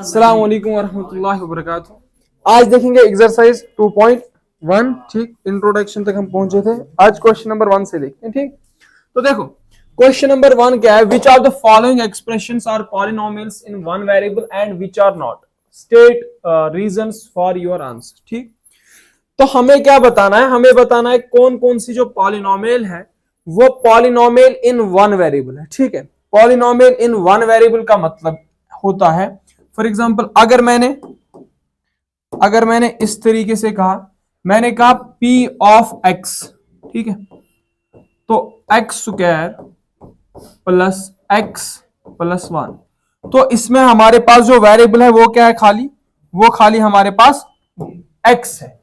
अस्सलाम वालेकुम वरहमतुल्लाहि वबरकातुहू। आज देखेंगे एक्सरसाइज 2.1। ठीक, इंट्रोडक्शन तक हम पहुंचे थे। आज क्वेश्चन नंबर 1 से देखते हैं। ठीक, तो देखो क्वेश्चन नंबर 1 क्या है, which are the following expressions are polynomials in one variable and which are not, state reasons for your answer. ठीक, तो हमें क्या बताना है, हमें बताना है कौन कौन सी जो पॉलिनोमियल है वो पॉलिनोमियल इन वन वेरिएबल है। ठीक है, पॉलिनोमियल इन वन वेरिएबल का मतलब होता है, फॉर एग्जाम्पल अगर मैंने इस तरीके से कहा, मैंने कहा P ऑफ x, ठीक है, तो x square plus x plus 1, तो इसमें हमारे पास जो वेरिएबल है वो क्या है, वो खाली हमारे पास x है,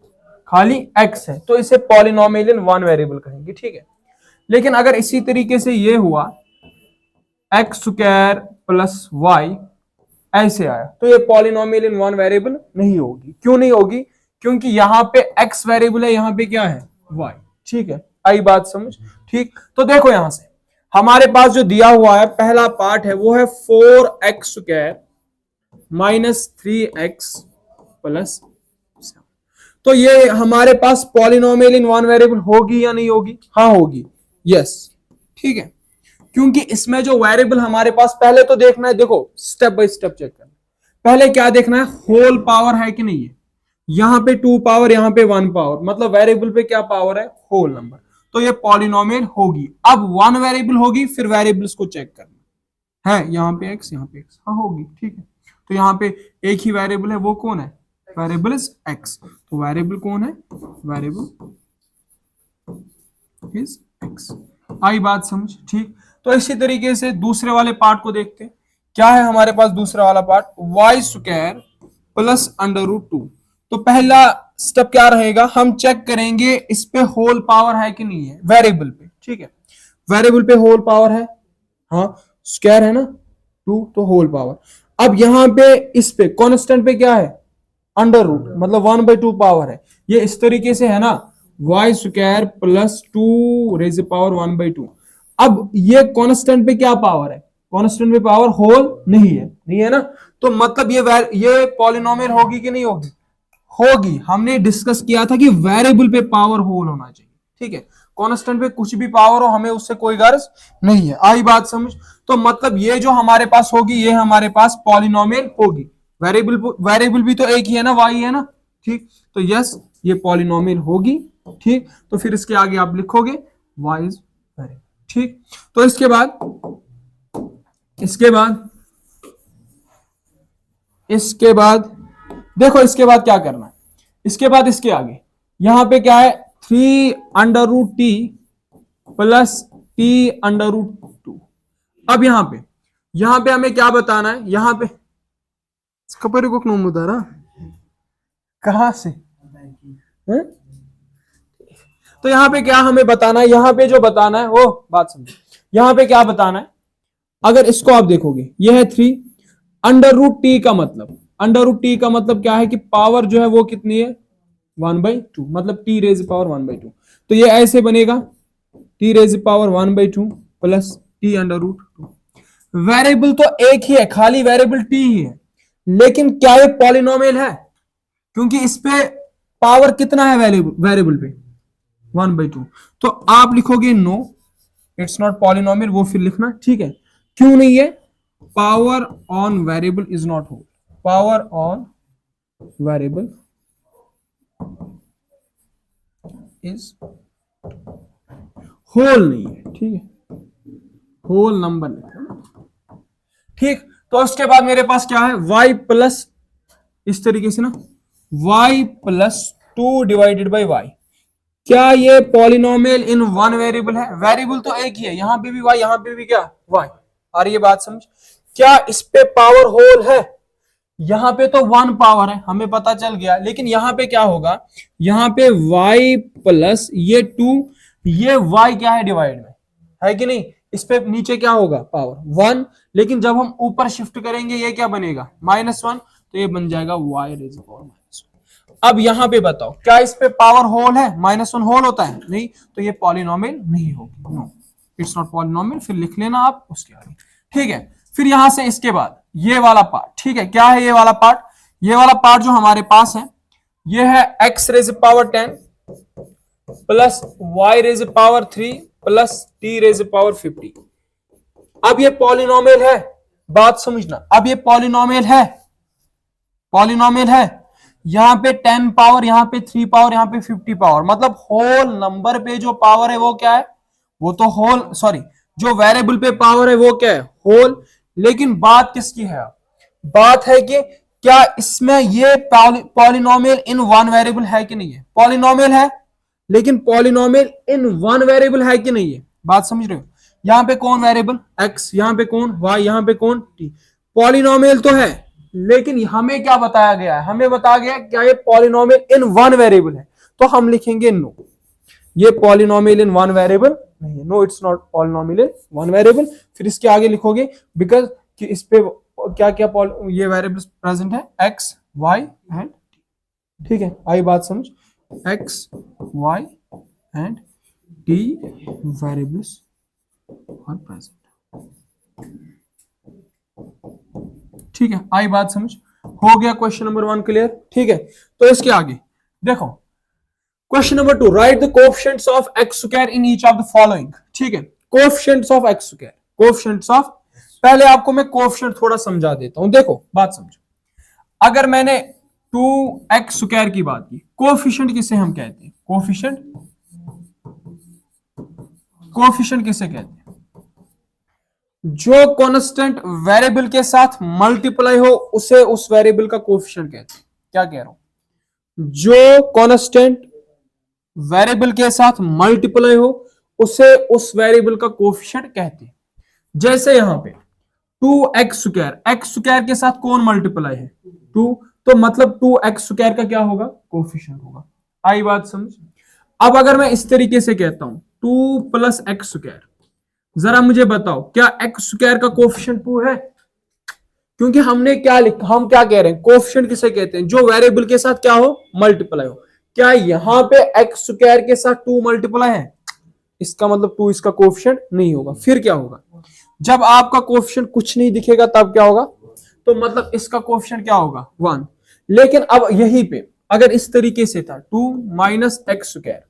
खाली x है, तो इसे पॉलिनोमियल इन वन वेरिएबल कहेंगे। ठीक है, लेकिन अगर इसी तरीके से ये हुआ एक्स स्क्वायर प्लस वाई, ऐसे आया, तो ये पॉलिनोमियल इन वन वेरिएबल नहीं होगी। क्यों नहीं होगी? क्योंकि यहां पे x वेरिएबल है, यहां पे क्या है, y। ठीक है, आई बात समझ। ठीक, तो देखो यहां से हमारे पास जो दिया हुआ है पहला पार्ट है वो है 4x square minus 3x plus 7, तो ये हमारे पास पॉलिनोमियल इन वन वेरिएबल होगी या नहीं होगी? हाँ होगी, यस। ठीक है, क्योंकि इसमें जो वेरिएबल हमारे पास, पहले तो देखना है, देखो स्टेप बाय स्टेप चेक करना। पहले क्या देखना है, होल पावर है कि नहीं है। यहां पे 2 पावर, यहां पे 1 पावर, मतलब वेरिएबल पे क्या पावर है, होल नंबर, तो ये पॉलिनोमियल होगी। अब वन वेरिएबल होगी, फिर वेरिएबल्स को चेक करना है, यहां पे x, यहां पे x, हाँ होगी। ठीक है, तो यहां पे एक ही वेरिएबल है, वो कौन है, वेरिएबल इज x, तो वेरिएबल कौन है, वेरिएबल इज x। आई बात समझ। ठीक, तो इसी तरीके से दूसरे वाले पार्ट को देखते हैं। क्या है हमारे पास दूसरा वाला part, Y square plus under root 2। तो पहला स्टेप क्या रहेगा, हम चेक करेंगे इस पे होल पावर है कि नहीं है, वेरिएबल पे। ठीक है, वेरिएबल पे होल पावर है, हाँ, स्क्वायर है ना 2, तो होल पावर। अब यहां पे इस पे कांस्टेंट पे क्या है, अंडर रूट, मतलब 1/2 पावर है। ये इस तरीके से है ना, Y square plus 2 raise power 1/2। अब ये कांस्टेंट पे क्या पावर है, कांस्टेंट पे पावर होल नहीं है ना, तो मतलब ये पॉलिनोमियल होगी कि नहीं होगी, होगी। हमने डिस्कस किया था कि वेरिएबल पे पावर होल होना चाहिए। ठीक है, कांस्टेंट पे कुछ भी पावर हो, हमें उससे कोई गर्ज नहीं है। आई बात समझ। तो मतलब ये जो हमारे पास होगी, ये हमारे पास पॉलिनोमियल होगी। वेरिएबल भी तो एक ही है ना, वाई है ना। ठीक, तो यस, ये पॉलिनोमियल होगी। ठीक, तो फिर इसके आगे आप लिखोगे वाई इज वेरिएबल। ठीक, तो इसके बाद देखो, इसके बाद क्या करना है, इसके बाद इसके आगे यहां पे क्या है, 3 under root T plus T under root 2। अब यहां पे हमें क्या बताना है, यहां पे कपड़े को क्यों उतारा, कहां से है? तो यहां पे क्या हमें बताना है, यहां पे जो बताना है वो बात समझो। यहां पे क्या बताना है, अगर इसको आप देखोगे, ये है 3 अंडर रूट टी का मतलब क्या है कि पावर जो है वो कितनी है, 1/2, मतलब टी रेज पावर 1/2। तो ये ऐसे बनेगा, T raise power 1/2 plus T under root 2। Variable तो एक ही है, खाली वेरिएबल टी ही है, लेकिन क्या ये पॉलिनोमियल है? क्योंकि इस पे पावर कितना है वेरिएबल पे, 1/2। तो आप लिखोगे नो, इट्स नॉट पॉलिनोमियल, वो फिर लिखना। ठीक है, क्यों नहीं है, power on variable is not whole, power on variable is whole नहीं है। ठीक है, होल नंबर लिखना। ठीक, तो उसके बाद मेरे पास क्या है, y प्लस, इस तरीके से ना, y plus 2 divided by y। क्या ये पॉलिनोमियल इन वन वेरिएबल है? वेरिएबल तो एक ही है, यहां पे भी y, यहां पे भी क्या, y। और ये बात समझ, क्या इस पे पावर होल है? यहां पे तो 1 पावर है, हमें पता चल गया, लेकिन यहां पे क्या होगा, यहां पे y प्लस ये 2, ये y क्या है, डिवाइड में है कि नहीं, इस पे नीचे क्या होगा, पावर 1, लेकिन जब हम ऊपर शिफ्ट करेंगे ये क्या बनेगा, -1, तो ये बन जाएगा y रेज़ पावर -1। अब यहां पे बताओ, क्या इस पे पावर होल है, -1 होल होता है नहीं, तो ये पॉलिनोमियल नहीं होगी, नो, इट्स नॉट पॉलिनोमियल, फिर लिख लेना आप उसके आगे। ठीक है, फिर यहां से इसके बाद ये वाला पार्ट, ठीक है, क्या है ये वाला पार्ट? ये वाला पार्ट जो हमारे पास है ये है x raise power 10 plus y raise power 3 plus t raise power 50। अब ये पॉलिनोमियल है, बात समझना, अब ये पॉलिनोमियल है, पॉलिनोमियल है, यहां पे 10 पावर, यहां पे 3 पावर, यहां पे 50 पावर, मतलब होल नंबर पे जो पावर है वो क्या है? वो तो होल, सॉरी, जो वेरिएबल पे पावर है वो क्या है? होल। लेकिन बात किसकी है? बात है कि क्या इसमें ये पॉलिनोमियल इन वन वेरिएबल है कि नहीं है? पॉलिनोमियल है, लेकिन पॉलिनोमियल इन वन वेरिएबल है कि नहीं है? बात समझ रहे हो? यहां पे कौन वेरिएबल? x, यहां पे कौन y, यहां पे कौन t। पॉलिनोमियल तो है, लेकिन हमें क्या बताया गया है? हमें बताया गया क्या ये पॉलिनोमियल इन वन वेरिएबल है? तो हम लिखेंगे नो, ये पॉलिनोमियल इन वन वेरिएबल नहीं है, no it's not polynomial in one variable. फिर इसके आगे लिखोगे बिकॉज कि इस पे क्या क्या ये वेरिएबल्स प्रेजेंट है, x, y एंड t। ठीक है, आई बात समझ? x, y and t variables are present. ठीक है, आई बात समझ? हो गया क्वेश्चन नंबर 1 क्लियर? ठीक है, तो इसके आगे देखो question number 2, right the coefficients of x square in each of the following. ठीक है, coefficients of x square, coefficients of, पहले आपको मैं कोएफिशिएंट थोड़ा समझा देता हूं। देखो बात समझो, अगर मैंने 2x स्क्वायर की बात की, कोएफिशिएंट किसे हम कहते हैं? कोएफिशिएंट, कोएफिशिएंट किसे कहते हैं? जो कांस्टेंट वेरिएबल के साथ मल्टीप्लाई हो उसे उस वेरिएबल का कोएफिशिएंट कहते हैं। क्या कह रहा हूं? जो कांस्टेंट वेरिएबल के साथ मल्टीप्लाई हो उसे उस वेरिएबल का कोएफिशिएंट कहते हैं। जैसे यहां पे 2x स्क्वायर, x स्क्वायर के साथ कौन मल्टीप्लाई है? 2, तो मतलब 2x स्क्वायर का क्या होगा? कोएफिशिएंट होगा। आई बात समझ? अब अगर मैं इस तरीके से कहता हूं 2 प्लस एक्स स्क्वायर, जरा मुझे बताओ क्या x स्क्वायर का कोएफिशिएंट 2 है? क्योंकि हमने क्या लिखा, हम क्या कह रहे हैं? कोएफिशिएंट किसे कहते हैं? जो वेरिएबल के साथ क्या हो? मल्टीप्लाई हो। क्या यहां पे x स्क्वायर के साथ 2 मल्टीप्लाई है? इसका मतलब 2 इसका कोएफिशिएंट नहीं होगा। फिर क्या होगा? जब आपका कोएफिशिएंट कुछ नहीं दिखेगा तब क्या होगा? तो मतलब इसका कोएफिशिएंट क्या होगा? 1। लेकिन अब यहीं पे अगर इस तरीके से था 2 माइनस एक्स स्क्वायर,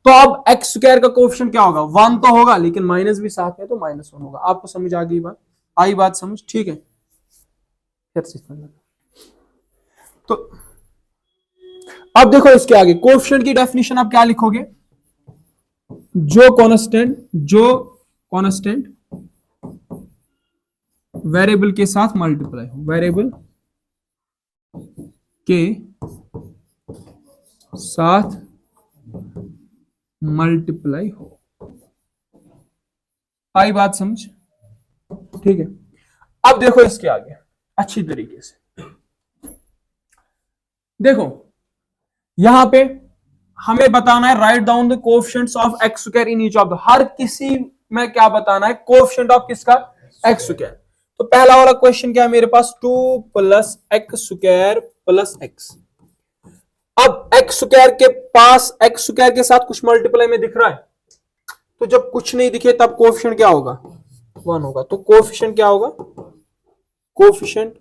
तो अब एक्स स्क्वायर का कोएफिशिएंट क्या होगा? 1 तो होगा, लेकिन माइनस भी साथ में, तो -1 होगा। आपको समझ आ गई बात? आई बात समझ? ठीक है, तो अब देखो इसके आगे कोएफिशिएंट की डेफिनेशन आप क्या लिखोगे? जो कांस्टेंट वेरिएबल के साथ मल्टीप्लाई हो, वेरिएबल के साथ मल्टीप्लाई हो। आई बात समझ? ठीक है, अब देखो इसके आगे अच्छी तरीके से देखो, यहां पे हमें बताना है write down the coefficients of x square in each of the, हर किसी में क्या बताना है? कोएफिशिएंट ऑफ किसका? X square. तो पहला वाला क्वेश्चन क्या है मेरे पास? 2 plus x square plus x. अब एक्स स्क्वायर के पास एक्स स्क्वायर के साथ कुछ मल्टीप्लाई में दिख रहा है, तो जब कुछ नहीं दिखे तब कोएफिशिएंट क्या होगा? 1 होगा। तो कोएफिशिएंट क्या होगा? कोएफिशिएंट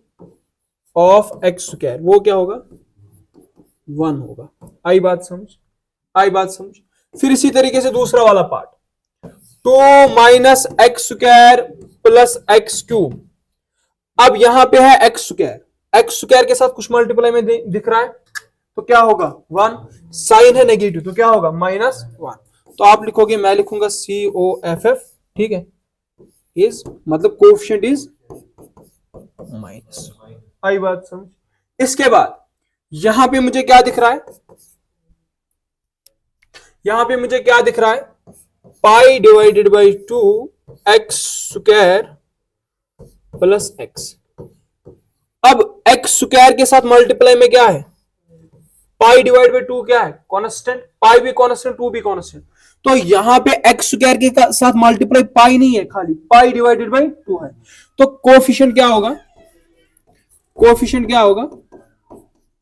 ऑफ एक्स स्क्वायर वो क्या होगा? 1 होगा। आई बात समझ? आई बात समझ? फिर इसी तरीके से दूसरा वाला part, 2 minus x square plus x cube. अब यहां पे है एक्स स्क्वायर के साथ कुछ मल्टीप्लाई में दिख रहा है, तो क्या होगा? 1। साइन है नेगेटिव, तो क्या होगा? -1। तो आप लिखोगे, मैं लिखूंगा COFF, ठीक है, इज मतलब कोएफिशिएंट इज माइनस। आई बात समझ? इसके बाद यहां पे मुझे क्या दिख रहा है? यहां पे मुझे क्या दिख रहा है? पाई divided by 2 x square plus x. अब एक्स स्क्वायर के साथ मल्टीप्लाई में क्या है? पाई डिवाइड बाई 2 क्या है? कांस्टेंट। पाई भी कांस्टेंट, 2 भी कांस्टेंट। तो यहां पे एक्स स्क्वायर के साथ मल्टीप्लाई पाई नहीं है, खाली पाई डिवाइडेड बाई 2 है। तो कोएफिशिएंट क्या होगा? कोएफिशिएंट क्या होगा?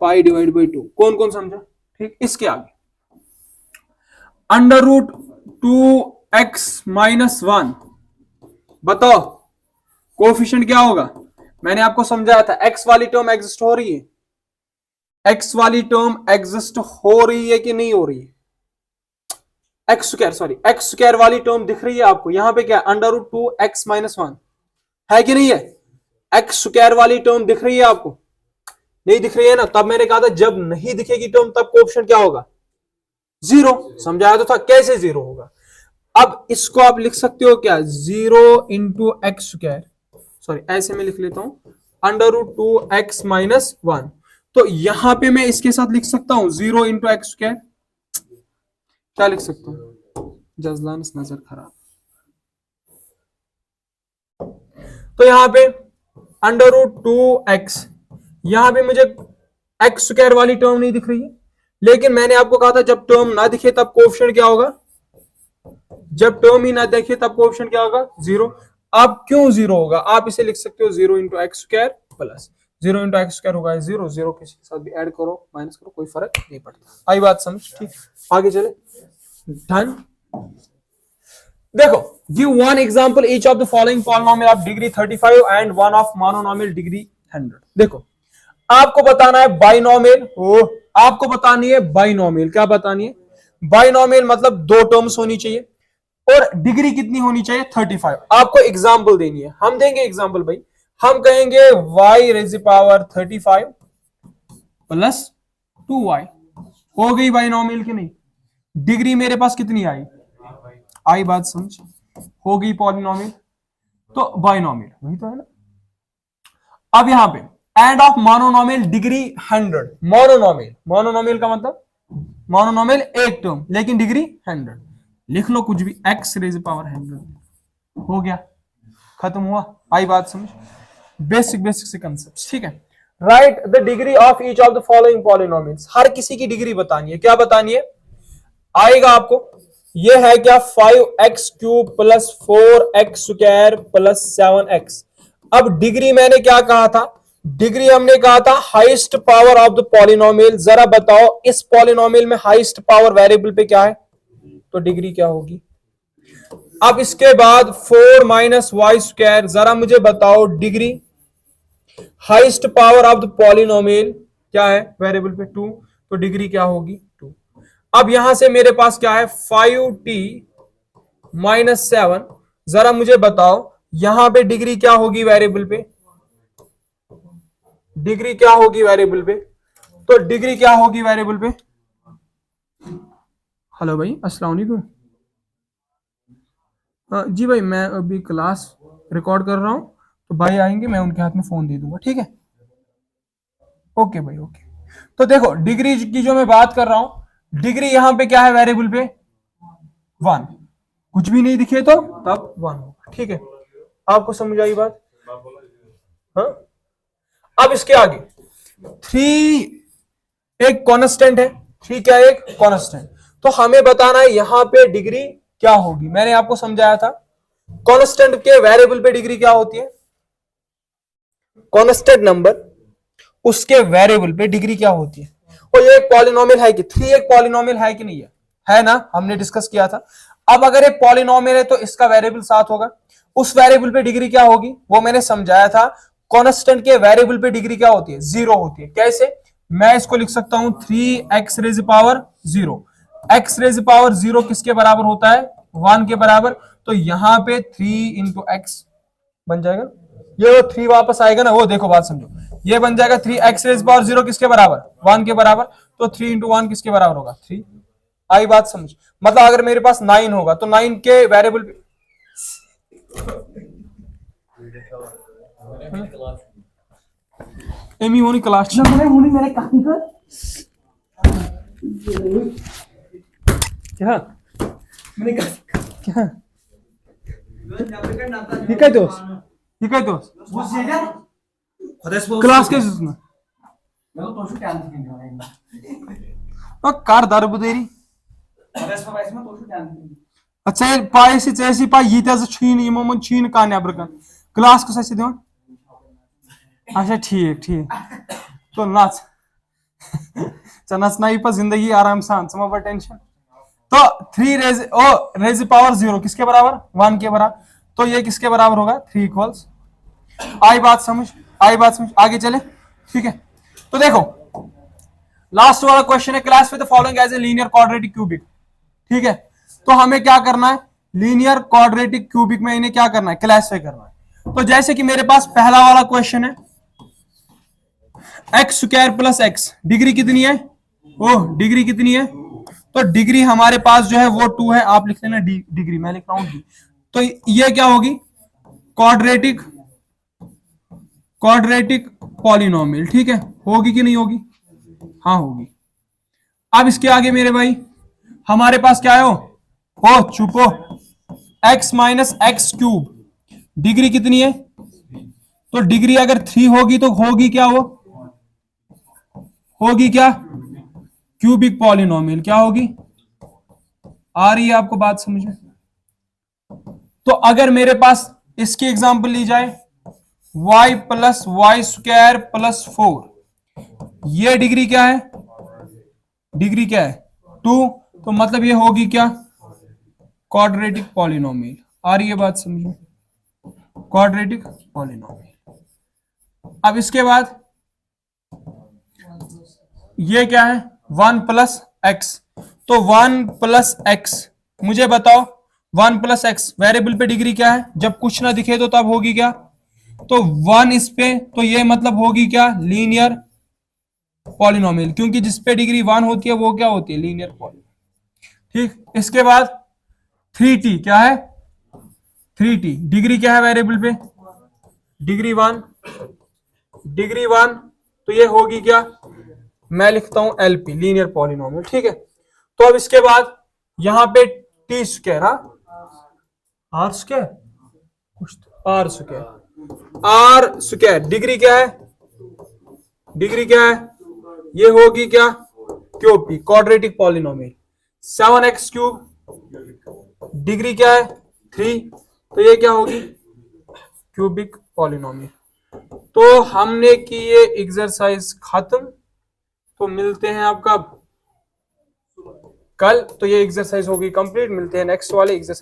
Pi divide by 2। कौन कौन समझा? ठीक, इसके आगे अंडर रूट 2x माइनस 1, बताओ कोफिशिएंट क्या होगा, मैंने आपको समझाया था, एक्स वाली टर्म एग्जिस्ट हो रही है, एक्स वाली टर्म एग्जिस्ट हो रही है कि नहीं हो रही है, x square, sorry x square वाली टर्म दिख रही है आपको, यहां पे क्या अंडर रूट 2x-1 है कि नहीं है, एक्स स्क्वायर वाली टर्म दिख रही है आपको, नहीं दिख रही है ना, तब मैंने कहा था जब नहीं दिखेगी टर्म तब कोएफिशिएंट क्या होगा, जीरो, समझाया तो था कैसे जीरो होगा। अब इसको आप लिख सकते हो क्या, 0 × x², सॉरी ऐसे में लिख लेता हूं, अंडर रूट 2x-1, तो यहां पे मैं इसके साथ लिख सकता हूं 0 × x², क्या लिख सकता हूं, जजलान नजर खराब, तो यहां पे अंडर रूट 2x, यहां पे मुझे x² वाली टर्म नहीं दिख रही है, लेकिन मैंने आपको कहा था जब टर्म ना दिखे तब कोएफिशिएंट क्या होगा, जब टर्म ही ना देखे तब कोएफिशिएंट क्या होगा, जीरो। अब क्यों जीरो होगा, आप इसे लिख सकते हो 0 × x² प्लस 0 × x² होगा जीरो, जीरो किसी के साथ भी ऐड करो माइनस करो कोई फर्क नहीं पड़ता, आई बात समझ, ठीक, आगे चले, डन। देखो, give one example each of the following polynomial of degree 35 and one of monomial degree 100। देखो, आपको बताना है बाइनोमियल, आपको बतानी है बाइनोमियल, क्या बतानी है, बाइनोमियल मतलब दो टर्म्स होनी चाहिए और डिग्री कितनी होनी चाहिए, 35। आपको एग्जांपल देनी है, हम देंगे एग्जांपल भाई, हम कहेंगे y⁵35 प्लस 2y, हो गई बाइनोमियल की नहीं, डिग्री मेरे पास कितनी आई बात समझ, हो गई पॉलिनोमियल, तो बाइनोमियल वही तो है ना। अब यहां पे end of monomial degree 100, monomial का मतलब मोनोनोमियल एक टर्म लेकिन डिग्री 100, लिख लो कुछ भी, x⁻100, हो गया, खत्म हुआ, आई बात समझ, बेसिक से कंसेप्ट, ठीक है। Write the degree of each of the following polynomials, हर किसी की डिग्री बतानी है, क्या बतानी है, आएगा आपको, ये है क्या 5x³ plus 4x² plus 7x। अब डिग्री मैंने क्या कहा था, डिग्री हमने कहा था highest power of the polynomial, जरा बताओ इस पॉलिनोमियल में हाईएस्ट पावर वेरिएबल पे क्या है, तो डिग्री क्या होगी। अब इसके बाद 4 - y², जरा मुझे बताओ degree highest power of the polynomial क्या है वेरिएबल पे 2, तो डिग्री क्या होगी 2। अब यहां से मेरे पास क्या है 5t - 7, जरा मुझे बताओ यहां पे डिग्री क्या होगी वेरिएबल पे, डिग्री क्या होगी वेरिएबल पे, तो डिग्री क्या होगी वेरिएबल पे, हेलो भाई अस्सलाम वालेकुम, जी भाई मैं अभी क्लास रिकॉर्ड कर रहा हूं, तो भाई आएंगे मैं उनके हाथ में फोन दे दूंगा, ठीक है, ओके भाई ओके। तो देखो डिग्री की जो मैं बात कर रहा हूं, डिग्री यहां पे क्या है वेरिएबल पे 1, कुछ भी नहीं दिखे तो तब 1 होगा, ठीक है, आपको समझ आई बात, हाँ। अब इसके आगे 3 एक कांस्टेंट है, 3 क्या है, एक कांस्टेंट, तो हमें बताना है यहां पे डिग्री क्या होगी, मैंने आपको समझाया था कांस्टेंट के वेरिएबल पे डिग्री क्या होती है, कांस्टेंट नंबर उसके वेरिएबल पे डिग्री क्या होती है, और ये एक पॉलिनोमियल है कि 3 एक पॉलिनोमियल है कि नहीं है ना, हमने डिस्कस किया था। अब अगर एक पॉलिनोमियल है तो इसका वेरिएबल 7 होगा, उस वेरिएबल पे डिग्री क्या होगी वो मैंने समझाया था, कांस्टेंट के वेरिएबल पे डिग्री क्या होती है 0 होती है, कैसे, मैं इसको लिख सकता हूं 3x⁻0, x⁻0 किसके बराबर होता है 1 के बराबर, तो यहां पे 3 × x बन जाएगा, ये 3 वापस आएगा ना, वो देखो बात समझो, ये बन जाएगा 3x⁻0 किसके बराबर 1 के बराबर, तो 3 × 1 किसके बराबर होगा 3, आई बात समझ, मतलब अगर मेरे पास 9 होगा तो 9 के वेरिएबल पे एमी होनी क्लास होनी मेरे काफी कर क्या मैंने क्या ये काय दोस्त क्लास के सुना कार दारू बुदेरी अच्छा पाए से पाए ये छीन यमो मन छीन का नबर कन क्लास कस दिवन अच्छा ठीक तो नाच नचना पर जिंदगी आराम सान समा टेंशन, तो 3 रेज़ पावर 0 किसके बराबर 1 के बराबर, तो ये किसके बराबर होगा 3 = आई बात समझ, आई बात समझ, आगे चले। ठीक है, तो देखो लास्ट वाला क्वेश्चन है, class with the following as a linear quadratic cubic. ठीक है, तो हमें क्या करना है, लीनियर क्वाड्रेटिक क्यूबिक में इन्हें क्या करना है, क्लासिफाई करना है। तो जैसे कि मेरे पास पहला वाला क्वेश्चन है, x square plus x, degree कितनी है, ओह डिग्री कितनी है, तो डिग्री हमारे पास जो है वो 2 है, आप लिख लेना डिग्री, मैं लिख रहा हूं डी। तो ये क्या होगी, क्वाड्रेटिक क्वाड्रेटिक पॉलिनोमियल। ठीक है, होगी कि नहीं होगी, हाँ होगी। अब इसके आगे मेरे भाई हमारे पास क्या है, हो चुपो, x minus x cube, degree कितनी है, तो डिग्री अगर 3 होगी तो होगी क्या, वो होगी क्या, क्यूबिक पॉलिनोमियल। क्या होगी, आ रही है आपको बात समझ में। तो अगर मेरे पास इसकी एग्जांपल ली जाए, y plus Y square plus 4, ये डिग्री क्या है, डिग्री क्या है 2, तो मतलब ये होगी क्या, क्वाड्रेटिक पॉलिनोमियल। आ रही है बात समझ में, क्वाड्रेटिक पॉलिनोमियल। अब इसके बाद ये क्या है, 1 प्लस एक्स, तो 1 प्लस एक्स, मुझे बताओ 1 प्लस एक्स वेरिएबल पे डिग्री क्या है, जब कुछ ना दिखे तो तब होगी क्या, तो 1 इस पे, तो ये मतलब होगी क्या, लीनियर पॉलिनोमियल, क्योंकि जिस पे डिग्री 1 होती है वो क्या होती है, लीनियर पॉलिनोमियल। ठीक, इसके बाद 3t क्या है, 3t डिग्री क्या है वेरिएबल पे, डिग्री 1, डिग्री 1, तो ये होगी क्या, मैं लिखता हूं एलपी, लीनियर पॉलिनोमियल। ठीक है, तो अब इसके बाद यहां पे T square, R square, R square, degree क्या है, डिग्री क्या है, ये होगी क्या, cubic, quadratic polynomial. 7x cube, degree क्या है 3, तो ये क्या होगी, क्यूबिक पॉलिनोमियल। तो हमने की ये एक्सरसाइज खत्म, तो मिलते हैं आपका कल, तो ये एक्सरसाइज होगी कंप्लीट, मिलते हैं नेक्स्ट वाले एक्सरसाइज।